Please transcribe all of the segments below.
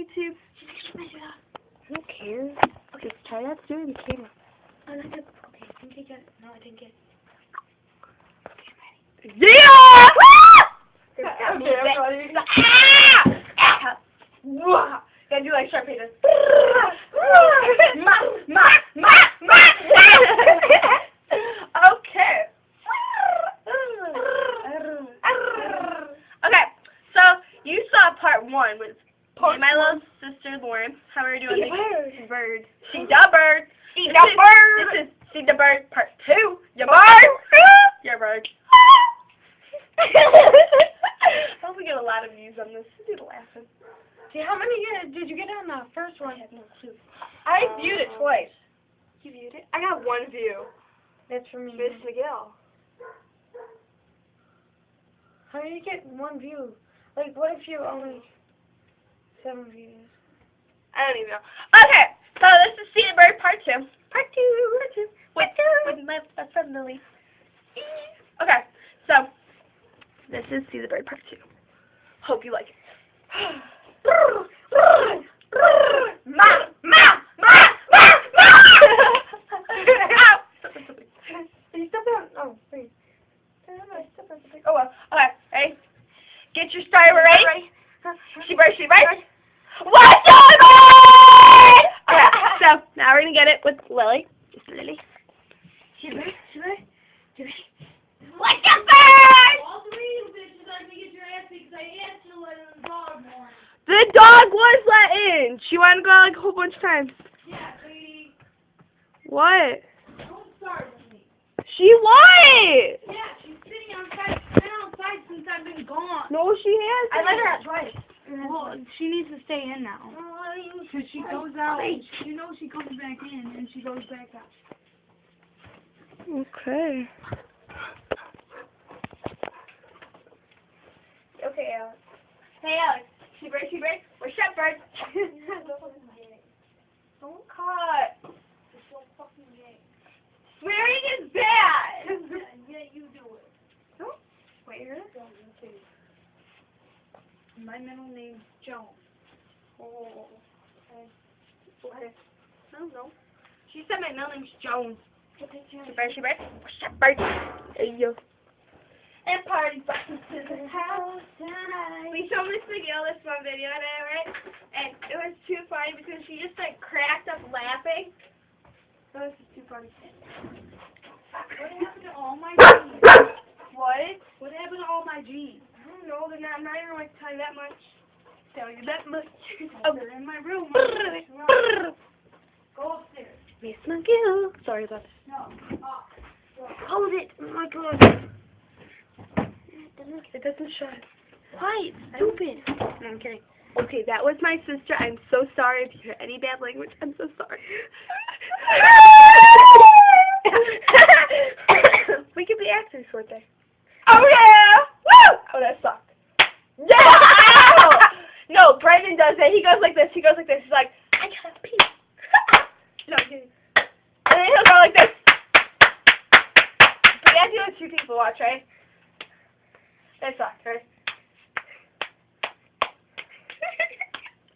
YouTube. I don't care. Okay, try not to do it in the camera. Oh, no, okay, I think I got it. No, I didn't get it. Yeah! Okay, I'm ready. Gotta do like Sharpay does. Okay. Okay, so you saw part 1 with my little sister Lauren. How are we doing? Bird. See the bird. See the bird. This is See the Bird part 2. Your bird. Your bird. I hope we get a lot of views on this. People laughing. See, how many did you get on the first one? I have no clue. I viewed it twice. You viewed it? I got 1 view. That's for me. Miss McGill. How do you get 1 view? Like, what if you only 7 views? I don't even know. Okay, so this is See the Bird part 2. Part 2. With my best friend Lily. Okay, so this is See the Bird part 2. Hope you like it. You stepped on. Oh, wait. Oh well. Okay, ready? Get your starter ready. She bird. What's going on? Okay, so now we're gonna get it with Lily. Just Lily. She bird. What's the bird? All 3 of you bitches are gonna get your ass beat because I asked you to let in the dog more. The dog was let in. She wanted to go like a whole bunch of times. Yeah, sweetie. What? Don't start with me. She what? Yeah, she's sitting outside. She's been outside since I've been gone. No, she has. I let her out twice. Well, she needs to stay in now. Because she goes out. You know she comes back in and she goes back out. Okay. Okay, Alex. Hey, Alex. She bird. We're shepherds. Don't cut. It's so fucking gay. Swearing is bad. Yeah, you do it. Don't swear. My middle name's Joan. Oh. Okay. I don't know. She said my middle name's Jones. She bird. We're shepherds. Hey, yo. And party buttons to the house tonight. We showed Miss McGill this one video today, right? And it was too funny because she just like cracked up laughing. So this is too funny. What happened to all my G's? What? What happened to all my G's? I don't know. I'm not even going to tell you that much. Tell you that much. Oh, they're in my room. Go upstairs. Miss McGill. Sorry about that. No. Hold it. Oh my God. It doesn't shut. Why? It's stupid. No, I'm kidding. Okay, that was my sister. I'm so sorry if you hear any bad language. I'm so sorry. We could be actors one day. Oh yeah! Woo! Oh, that sucked. Yeah! No, Brendan does it. He goes like this. He's like, I gotta pee. No, I'm kidding. And then he'll go like this. But you have to do it 2 people watch, right? That sucked, right?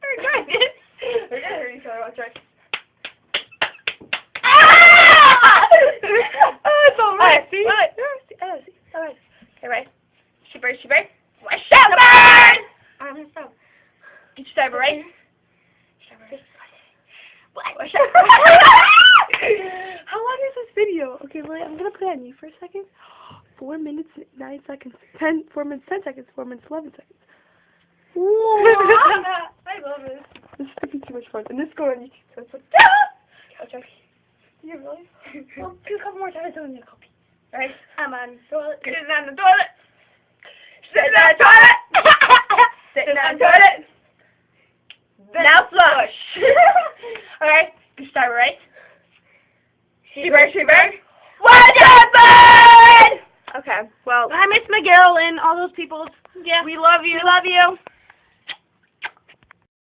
We're good. We're gonna hurt each other, watch, right? Ah! Oh, it's all right. See? All right. Okay, right. She bird. What's up, bird? I'm gonna stop. Get your cyber, right? What's up? How long is this video? Okay, Lily, I'm gonna put it on you for a second. 4 minutes, 9 seconds, 4 minutes, 10 seconds, 4 minutes, 11 seconds. Whoa. I love it. This is freaking too much fun. And this is going on YouTube, so it's like, okay. You really? Well, do a couple more times and then copy. Right? I'm on the toilet. Sitting on the toilet. Sitting on the toilet. Sitting on the toilet. Now flush. Alright, you start right. She bird. What's up, bird? Okay, well, Hi, Miss McGill and all those people. yeah, we love you.